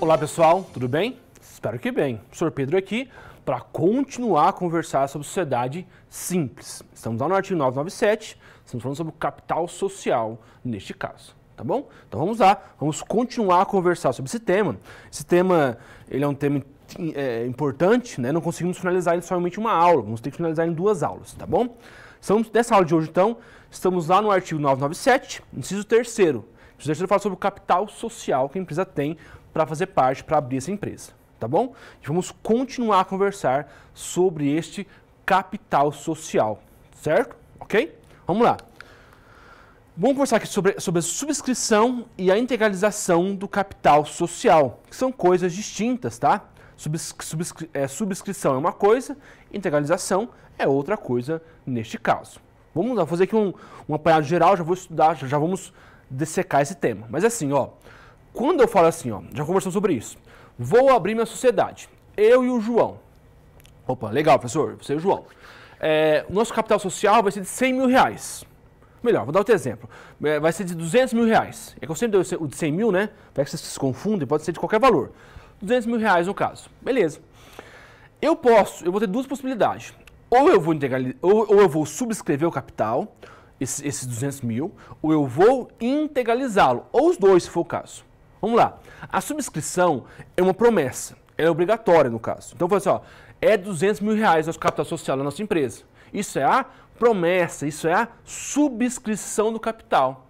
Olá pessoal, tudo bem? Espero que bem. Professor Pedro aqui para continuar a conversar sobre sociedade simples. Estamos lá no artigo 997, estamos falando sobre o capital social neste caso, tá bom? Então vamos lá, vamos continuar a conversar sobre esse tema. Esse tema, ele é um tema importante, né? Não conseguimos finalizar ele somente uma aula, vamos ter que finalizar em 2 aulas, tá bom? Nessa aula de hoje então, estamos lá no artigo 997, inciso 3º. O terceiro fala sobre o capital social que a empresa tem para fazer parte, para abrir essa empresa, tá bom? E vamos continuar a conversar sobre este capital social, certo? Ok? Vamos lá. Vamos conversar aqui sobre a subscrição e a integralização do capital social, que são coisas distintas, tá? Subscrição é uma coisa, integralização é outra coisa neste caso. Vamos lá, fazer aqui um apanhado geral, já vou estudar, já vamos dissecar esse tema. Mas assim, ó, quando eu falo assim, ó, já conversamos sobre isso. Vou abrir minha sociedade, eu e o João. Opa, legal, professor, você e o João. O nosso capital social vai ser de 100 mil reais. Melhor, vou dar outro exemplo. Vai ser de 200 mil reais. É que eu sempre dei o de 100 mil, né? Para que vocês se confundem, pode ser de qualquer valor. 200 mil reais no caso. Beleza. Eu vou ter 2 possibilidades. Ou eu vou ou eu vou subscrever o capital, esses 200 mil, ou eu vou integralizá-lo, ou os dois, se for o caso. Vamos lá. A subscrição é uma promessa, ela é obrigatória no caso. Então, eu falo assim, ó, é 200 mil reais nosso capital social da nossa empresa. Isso é a promessa, isso é a subscrição do capital.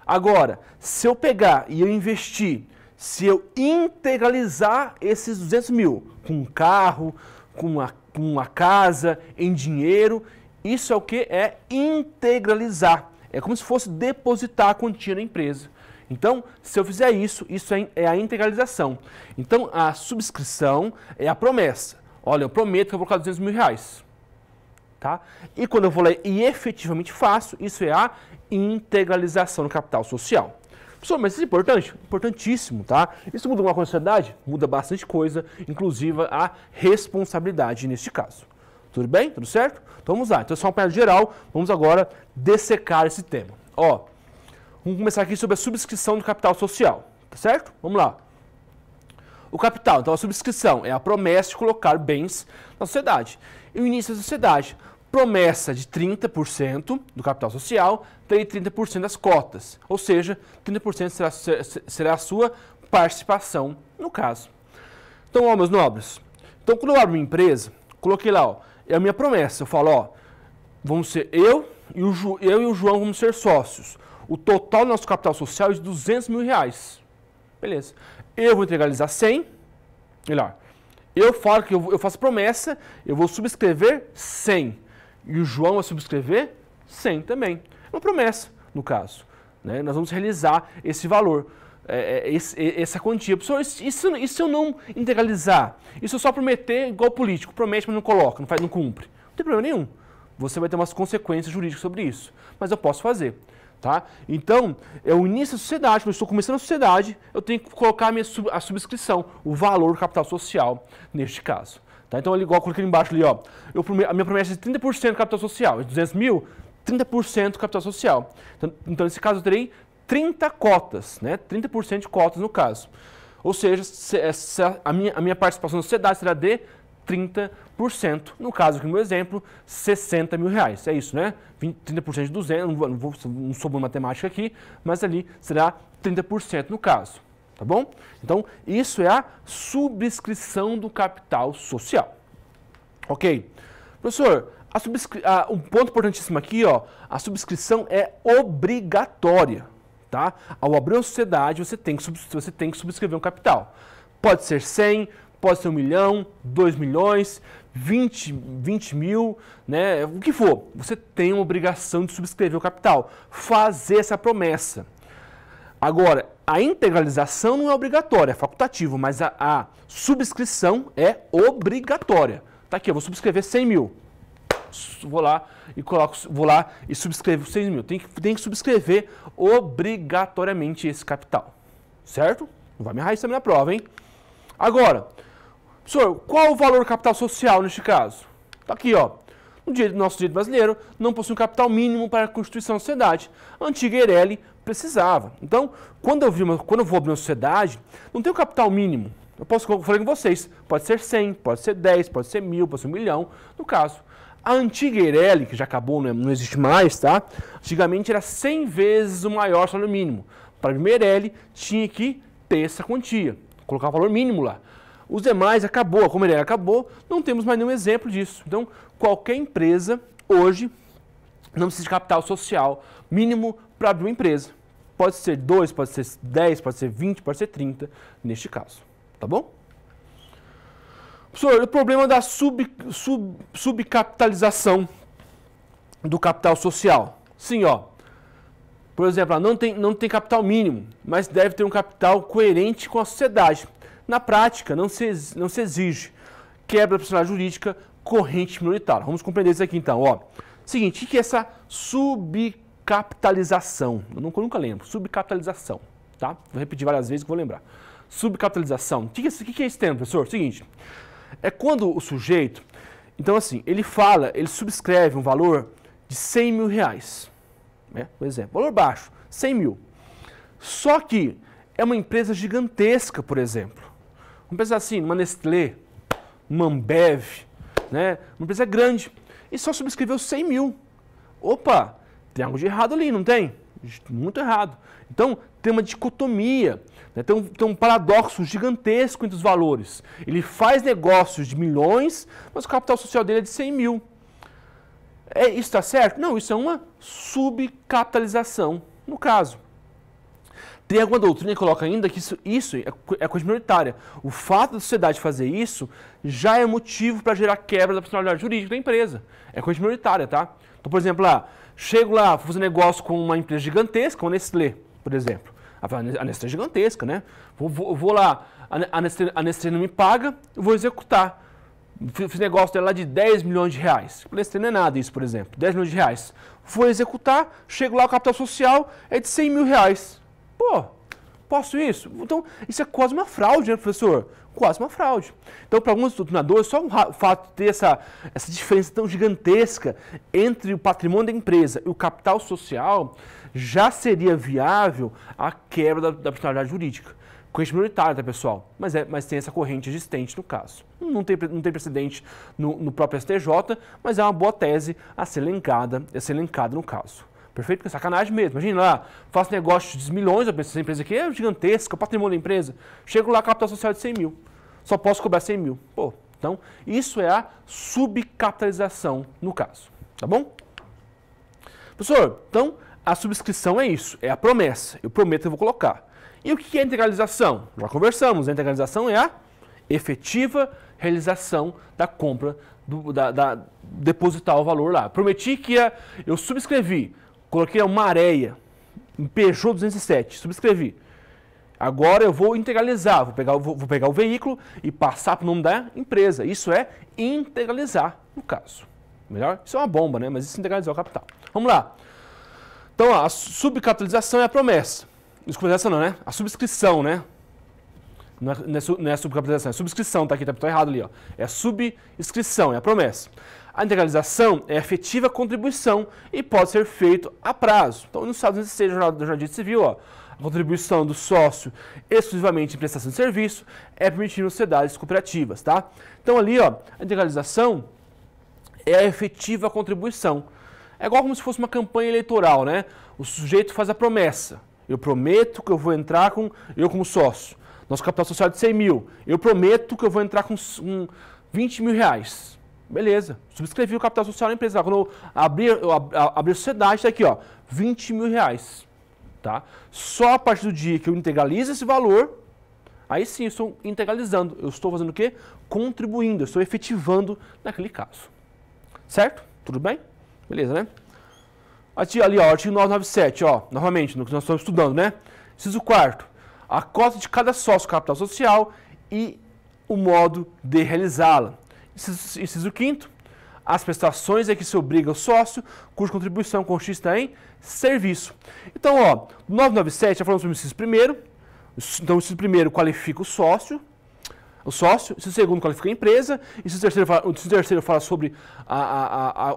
Agora, se eu pegar e eu investir, se eu integralizar esses 200 mil com um carro, com uma casa, em dinheiro, isso é o que? É integralizar. É como se fosse depositar a quantia na empresa. Então, se eu fizer isso, isso é a integralização. Então, a subscrição é a promessa. Olha, eu prometo que eu vou colocar 200 mil reais. Tá? E quando eu vou lá e efetivamente faço, isso é a integralização do capital social. Pessoal, mas isso é importante? Importantíssimo, tá? Isso muda alguma coisa na sociedade? Muda bastante coisa, inclusive a responsabilidade neste caso. Tudo bem? Tudo certo? Então vamos lá. Então, só um apanhado geral, vamos agora dissecar esse tema. Ó, vamos começar aqui sobre a subscrição do capital social, tá certo? Vamos lá. O capital, então a subscrição é a promessa de colocar bens na sociedade. E o início da sociedade, promessa de 30% do capital social, tem 30% das cotas, ou seja, 30% será a sua participação no caso. Então, ó, meus nobres, então quando eu abro minha empresa, coloquei lá, ó, é a minha promessa, eu falo, ó, vamos ser eu e o João vamos ser sócios. O total do nosso capital social é de 200 mil reais. Beleza. Eu vou integralizar 100, melhor, eu falo que eu faço promessa, eu vou subscrever 100. E o João vai subscrever 100 também. É uma promessa, no caso. Né? Nós vamos realizar esse valor, essa quantia. Pessoal, e se eu não integralizar? Isso eu só prometer igual político. Promete, mas não coloca, não cumpre. Não tem problema nenhum. Você vai ter umas consequências jurídicas sobre isso. Mas eu posso fazer. Tá? Então, é o início da sociedade, quando eu estou começando a sociedade, eu tenho que colocar a subscrição, o valor do capital social, neste caso. Tá? Então, igual eu coloquei embaixo ali, ó, a minha promessa é de 30% do capital social, 200 mil, 30% do capital social. Então, nesse caso, eu terei 30 cotas, né? 30% de cotas no caso. Ou seja, a minha participação na sociedade será de 30%. No caso aqui no meu exemplo, 60 mil reais. É isso, né? 30% de 200, não sou bom em matemática aqui, mas ali será 30% no caso. Tá bom? Então, isso é a subscrição do capital social. Ok? Professor, um ponto importantíssimo aqui, ó, a subscrição é obrigatória. Tá? Ao abrir uma sociedade, você tem que subscrever um capital. Pode ser 100, pode ser 1 milhão, 2 milhões, 20 mil, né? O que for. Você tem uma obrigação de subscrever o capital, fazer essa promessa. Agora, a integralização não é obrigatória, é facultativo, mas a subscrição é obrigatória. Tá aqui, eu vou subscrever 100 mil. Vou lá e subscrevo 100 mil. Tem que subscrever obrigatoriamente esse capital. Certo? Não vai me errar isso também na prova, hein? Agora, professor, qual o valor do capital social neste caso? Tá aqui, ó. Nosso direito brasileiro não possui um capital mínimo para a constituição da sociedade. A antiga Eireli precisava. Então, quando eu vou abrir uma sociedade, não tem um capital mínimo. Eu falei com vocês, pode ser 100, pode ser 10, pode ser 1000, pode ser 1 milhão, no caso. A antiga Eireli, que já acabou, não existe mais, tá? Antigamente era 100 vezes o maior salário mínimo. Para abrir uma Eireli, tinha que ter essa quantia, colocar o valor mínimo lá. Os demais acabou, como a Eireli acabou, não temos mais nenhum exemplo disso. Então, qualquer empresa, hoje, não precisa de capital social mínimo para abrir uma empresa. Pode ser 2, pode ser 10, pode ser 20, pode ser 30, neste caso. Tá bom? Professor, o problema da subcapitalização do capital social. Sim, ó. Por exemplo, não tem capital mínimo, mas deve ter um capital coerente com a sociedade. Na prática, não se exige quebra da personalidade jurídica corrente minoritária. Vamos compreender isso aqui então. Ó. Seguinte, o que é essa subcapitalização? Eu nunca lembro. Subcapitalização. Tá? Vou repetir várias vezes que vou lembrar. Subcapitalização. O que é esse termo, professor? Seguinte, é quando o sujeito, então assim, ele subscreve um valor de 100 mil reais, né? Por exemplo, valor baixo, 100 mil. Só que é uma empresa gigantesca, por exemplo. Vamos pensar assim, uma Nestlé, uma Ambev, né? Uma empresa grande, e só subscreveu 100 mil. Opa, tem algo de errado ali, não tem? Muito errado. Então, tem uma dicotomia, né? Tem um paradoxo gigantesco entre os valores. Ele faz negócios de milhões, mas o capital social dele é de 100 mil. Isso está certo? Não, isso é uma subcapitalização, no caso. Tem alguma doutrina que coloca ainda que isso é coisa minoritária. O fato da sociedade fazer isso já é motivo para gerar quebra da personalidade jurídica da empresa. É coisa minoritária, tá? Então, por exemplo, chego lá, vou fazer negócio com uma empresa gigantesca, com a Nestlé, por exemplo. A Nestlé é gigantesca, né? Vou lá, a Nestlé não me paga, eu vou executar. Fiz negócio dela lá de 10 milhões de reais. A Nestlé não é nada isso, por exemplo. 10 milhões de reais. Vou executar, chego lá, o capital social é de 100 mil reais. Pô, posso isso? Então, isso é quase uma fraude, né, professor? Quase uma fraude. Então, para alguns doutrinadores, só o fato de ter essa diferença tão gigantesca entre o patrimônio da empresa e o capital social já seria viável a quebra da personalidade jurídica. Corrente minoritária, tá, pessoal? Mas tem essa corrente existente no caso. Não tem precedente no próprio STJ, mas é uma boa tese a ser elencada no caso. Perfeito? Porque é sacanagem mesmo. Imagina lá, faço negócio de milhões, eu penso, essa empresa aqui é gigantesca, o patrimônio da empresa. Chego lá, capital social de 100 mil. Só posso cobrar 100 mil. Pô, então, isso é a subcapitalização no caso. Tá bom? Professor, então, a subscrição é isso, é a promessa. Eu prometo que eu vou colocar. E o que é integralização? Já conversamos, a integralização é a efetiva realização da compra, depositar o valor lá. Prometi que eu subscrevi, coloquei uma areia, um Peugeot 207, subscrevi. Agora eu vou integralizar, vou pegar o veículo e passar para o nome da empresa. Isso é integralizar, no caso. Melhor? Isso é uma bomba, né? Mas isso é integralizar o capital. Vamos lá. Então, a subcapitalização é a promessa. Subcapitalização não, né? A subscrição, né? Não é subcapitalização, é subscrição, tá aqui, tá errado ali, ó. É a subscrição, é a promessa. A integralização é a efetiva contribuição e pode ser feito a prazo. Então, nos Estados Unidos, seja no Direito Civil, ó, a contribuição do sócio exclusivamente em prestação de serviço é permitida em sociedades cooperativas, tá? Então, ali, ó, a integralização é a efetiva contribuição. É igual como se fosse uma campanha eleitoral, né? O sujeito faz a promessa. Eu prometo que eu vou entrar eu como sócio. Nosso capital social é de 100 mil. Eu prometo que eu vou entrar com 20 mil reais. Beleza. Subscrevi o capital social na empresa. Quando eu abrir a sociedade, está aqui, ó, 20 mil reais. Tá? Só a partir do dia que eu integralizo esse valor, aí sim eu estou integralizando. Eu estou fazendo o quê? Contribuindo. Eu estou efetivando naquele caso. Certo? Tudo bem? Beleza, né? Ali, ó, artigo 997, ó, novamente, no que nós estamos estudando, né? Inciso 4º, a cota de cada sócio capital social e o modo de realizá-la. Inciso 5º, as prestações a que se obriga o sócio, cuja contribuição consiste em serviço. Então, ó, 997, já falamos sobre o inciso 1º, então o inciso 1º qualifica o sócio, o sócio, se o segundo qualifica a empresa, e se o terceiro fala sobre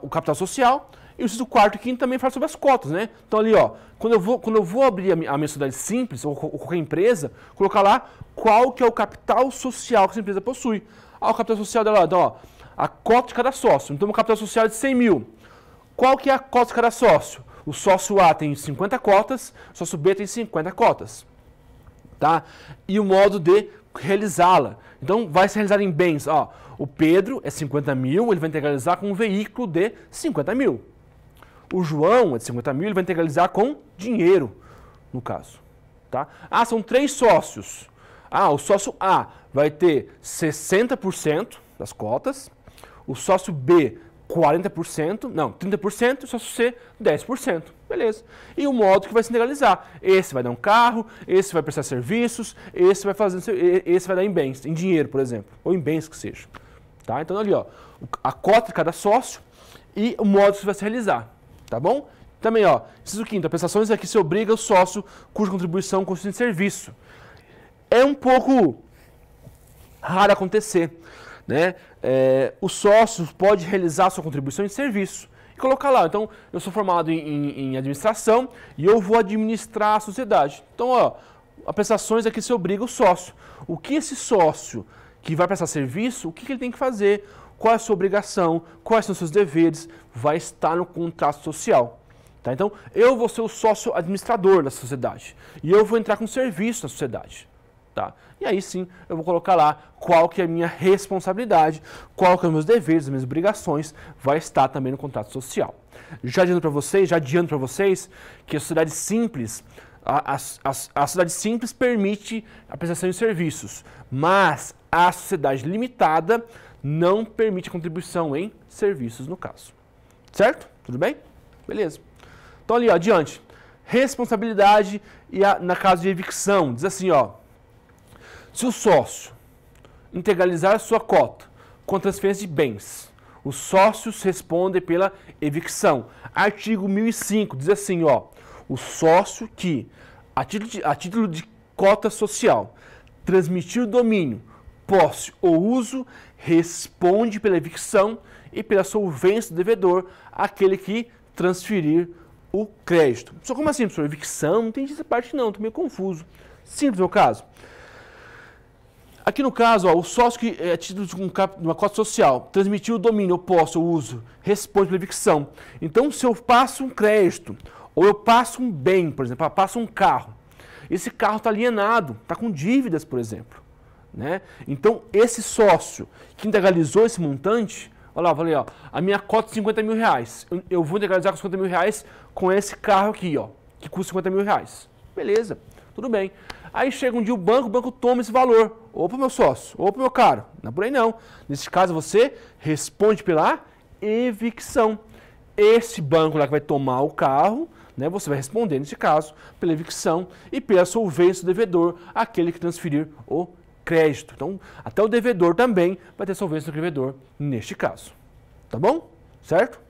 o capital social, e o quarto e quinto também fala sobre as cotas, né? Então ali, ó, quando eu vou abrir a minha sociedade simples, ou qualquer empresa, colocar lá qual que é o capital social que essa empresa possui. O capital social dela, então, ó, a cota de cada sócio. Então, o capital social é de 100 mil. Qual que é a cota de cada sócio? O sócio A tem 50 cotas, o sócio B tem 50 cotas. Tá? E o modo de realizá-la. Então, vai ser realizado em bens. Ó, o Pedro é 50 mil, ele vai integralizar com um veículo de 50 mil. O João é de 50 mil, ele vai integralizar com dinheiro, no caso. Tá? São 3 sócios. O sócio A vai ter 60% das cotas, o sócio B 40%, não, 30%, e o sócio C 10%. Beleza. E o modo que vai se integralizar. Esse vai dar um carro, esse vai prestar serviços, esse vai dar em bens, em dinheiro, por exemplo, ou em bens que seja. Tá? Então ali, ó, a cota de cada sócio e o modo que vai se realizar. Tá bom? Também, ó, inciso 5º, a prestações aqui se obriga o sócio cuja contribuição consiste em serviço. É um pouco raro acontecer, né? O sócio pode realizar a sua contribuição em serviço e colocar lá. Então, eu sou formado em administração e eu vou administrar a sociedade. Então, ó, a prestações aqui se obriga o sócio. O que esse sócio que vai prestar serviço, o que ele tem que fazer? Qual é a sua obrigação? Quais são os seus deveres? Vai estar no contrato social. Tá? Então, eu vou ser o sócio administrador da sociedade e eu vou entrar com serviço na sociedade. Tá? E aí sim, eu vou colocar lá qual que é a minha responsabilidade, qual que é os meus deveres, as minhas obrigações, vai estar também no contrato social. Já adianto para vocês que a sociedade simples, a sociedade simples permite a prestação de serviços, mas a sociedade limitada não permite a contribuição em serviços no caso. Certo? Tudo bem? Beleza. Então ali, ó, adiante. Responsabilidade e na caso de evicção, diz assim, ó. Se o sócio integralizar a sua cota com transferência de bens, os sócios respondem pela evicção. Artigo 1005 diz assim, ó, o sócio que, a título de cota social, transmitir o domínio, posse ou uso, responde pela evicção e pela solvência do devedor àquele que transferir o crédito. Só como assim, professor? Evicção? Não entendi essa parte não, estou meio confuso. Simples no caso. Aqui no caso, ó, o sócio que é título de uma cota social transmitiu o domínio, eu posso, eu uso, responde pela evicção. Então, se eu passo um crédito, ou eu passo um bem, por exemplo, eu passo um carro, esse carro está alienado, está com dívidas, por exemplo. Né? Então, esse sócio que integralizou esse montante, olha lá, falei, ó, a minha cota é 50 mil reais, eu vou integralizar com 50 mil reais com esse carro aqui, ó, que custa 50 mil reais. Beleza, tudo bem. Aí chega um dia o banco toma esse valor, ou para o meu sócio, ou para o meu caro. Não é por aí não. Nesse caso você responde pela evicção. Esse banco lá que vai tomar o carro, né, você vai responder nesse caso pela evicção e pela solvência do devedor, aquele que transferir o crédito. Então, até o devedor também vai ter solvência do devedor neste caso. Tá bom? Certo?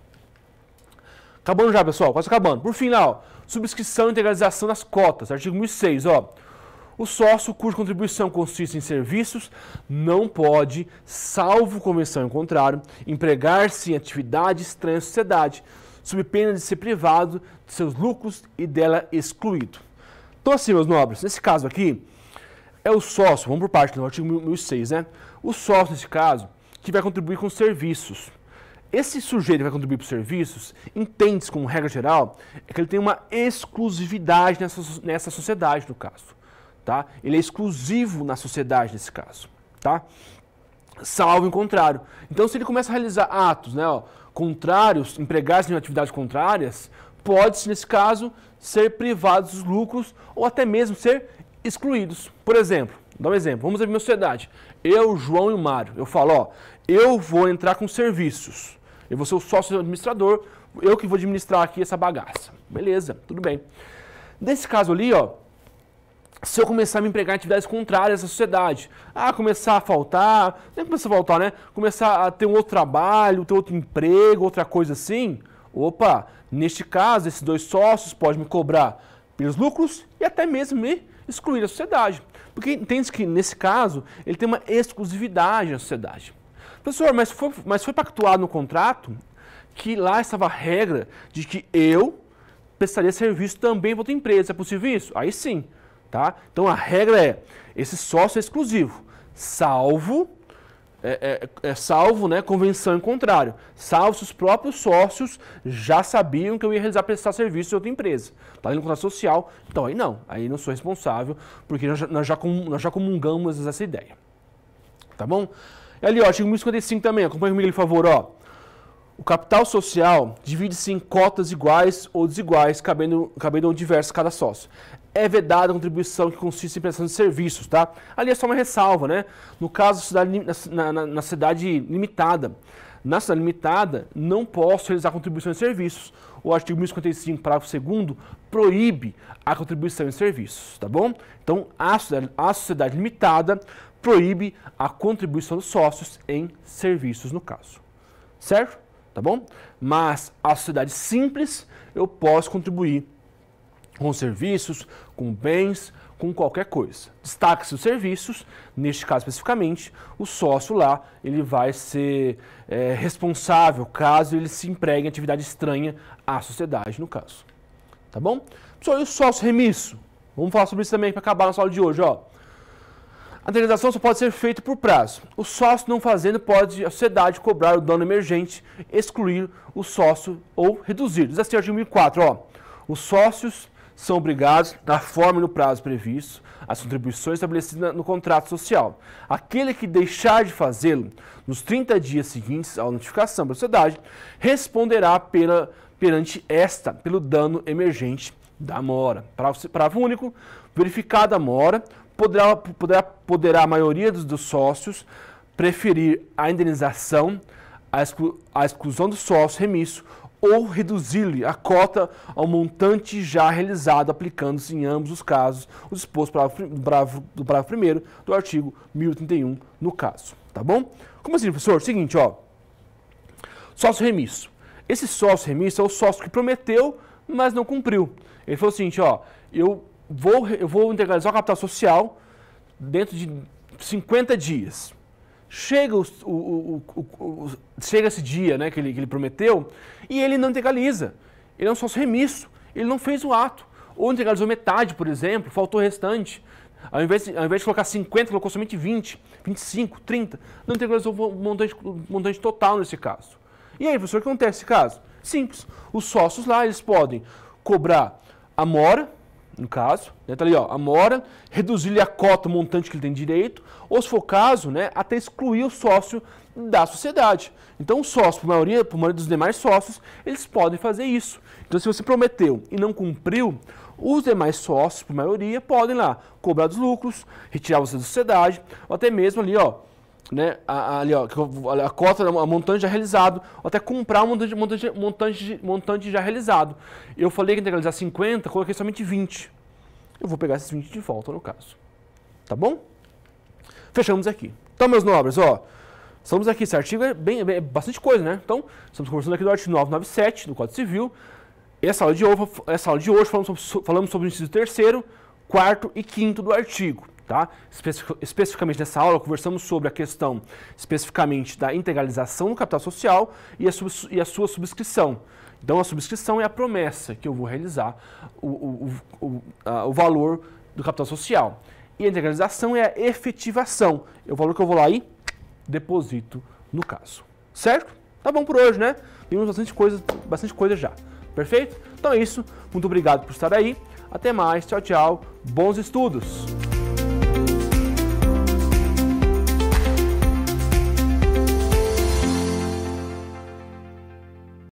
Acabando já, pessoal, quase acabando. Por fim, lá, ó, subscrição e integralização das cotas. Artigo 1006, ó. O sócio cuja contribuição consiste em serviços não pode, salvo convenção em contrário, empregar-se em atividade estranha à sociedade, sob pena de ser privado de seus lucros e dela excluído. Então assim, meus nobres, nesse caso aqui, é o sócio, vamos por parte do artigo 1006, né? O sócio, nesse caso, que vai contribuir com serviços. Esse sujeito que vai contribuir para os serviços, entende-se como regra geral, é que ele tem uma exclusividade nessa sociedade, no caso. Tá? Ele é exclusivo na sociedade nesse caso, tá? Salvo em contrário. Então, se ele começa a realizar atos, né, ó, contrários, empregar-se em atividades contrárias, pode-se, nesse caso, ser privados dos lucros ou até mesmo ser excluídos. Por exemplo, vou dar um exemplo, vamos abrir minha sociedade. Eu, João e o Mário, eu falo, ó, eu vou entrar com serviços, eu vou ser o sócio administrador, eu que vou administrar aqui essa bagaça. Beleza, tudo bem. Nesse caso ali, ó, se eu começar a me empregar em atividades contrárias à sociedade, começar a faltar, nem começar a faltar, né? Começar a ter um outro trabalho, ter outro emprego, outra coisa assim, opa, neste caso, esses dois sócios podem me cobrar pelos lucros e até mesmo me excluir da sociedade. Porque entende que, nesse caso, ele tem uma exclusividade na sociedade. Professor, mas foi pactuado no contrato que lá estava a regra de que eu prestaria serviço também para outra empresa. É possível isso? Aí sim. Tá? Então a regra é, esse sócio é exclusivo, salvo né, convenção em contrário, salvo se os próprios sócios já sabiam que eu ia prestar serviço em outra empresa. Está ali no contrato social, então aí não sou responsável, porque nós já comungamos essa ideia. Tá bom? E ali, ó, artigo 1055 também, acompanha comigo, por favor, ó. O capital social divide-se em cotas iguais ou desiguais, cabendo diversas cada sócio. É vedada a contribuição que consiste em prestação de serviços, tá? Ali é só uma ressalva, né? No caso, na sociedade limitada. Na sociedade limitada, não posso realizar contribuição em serviços. O artigo 1055, parágrafo 2º, proíbe a contribuição em serviços, tá bom? Então, a sociedade limitada proíbe a contribuição dos sócios em serviços, no caso. Certo? Tá bom? Mas a sociedade simples, eu posso contribuir com serviços, com bens, com qualquer coisa. Destaque-se os serviços, neste caso especificamente, o sócio lá, ele vai ser responsável caso ele se empregue em atividade estranha à sociedade, no caso. Tá bom? Pessoal, e o sócio remisso? Vamos falar sobre isso também para acabar na aula de hoje, ó. A indenização só pode ser feita por prazo. O sócio não fazendo, pode a sociedade cobrar o dano emergente, excluir o sócio ou reduzir. Diz assim o artigo 1004, ó. Os sócios são obrigados, na forma e no prazo previsto, as contribuições estabelecidas no contrato social. Aquele que deixar de fazê-lo nos 30 dias seguintes à notificação da sociedade, responderá perante esta pelo dano emergente da mora. Parágrafo único, verificada a mora, poderá a maioria dos sócios preferir a indenização, a exclusão do sócio remisso ou reduzir-lhe a cota ao montante já realizado, aplicando-se em ambos os casos o disposto do parágrafo 1º do artigo 1031 no caso. Tá bom? Como assim, professor? Seguinte, ó. Sócio remisso. Esse sócio remisso é o sócio que prometeu, mas não cumpriu. Ele falou o seguinte, ó, eu vou integralizar o capital social dentro de 50 dias. Chega esse dia, né, que ele prometeu e ele não integraliza. Ele é um sócio remisso, ele não fez o ato. Ou integralizou metade, por exemplo, faltou o restante. Ao invés de colocar 50, colocou somente 20, 25, 30. Não integralizou o montante total nesse caso. E aí, professor, o que acontece nesse caso? Simples. Os sócios lá, eles podem cobrar a mora, no caso, né, tá ali, ó, a mora, reduzir-lhe a cota, o montante que ele tem direito, ou se for o caso, né, até excluir o sócio da sociedade. Então, o sócio, por maioria dos demais sócios, eles podem fazer isso. Então, se você prometeu e não cumpriu, os demais sócios, por maioria, podem lá cobrar dos lucros, retirar você da sociedade, ou até mesmo ali, ó, né, ali, ó, a cota, a montante já realizado, ou até comprar um montante já realizado. Eu falei que integralizar 50, coloquei somente 20. Eu vou pegar esses 20 de volta no caso. Tá bom? Fechamos aqui. Então, meus nobres, ó, estamos aqui, esse artigo é bastante coisa, né? Então, estamos conversando aqui do artigo 997 do Código Civil. Essa aula de hoje falamos sobre o inciso 3º, 4º e 5º do artigo. Tá? Especificamente nessa aula, conversamos sobre a questão especificamente da integralização do capital social e a sua subscrição. Então, a subscrição é a promessa que eu vou realizar o valor do capital social. E a integralização é a efetivação, é o valor que eu vou lá e deposito no caso. Certo? Tá bom por hoje, né? Temos bastante coisa já. Perfeito? Então é isso. Muito obrigado por estar aí. Até mais. Tchau, tchau. Bons estudos!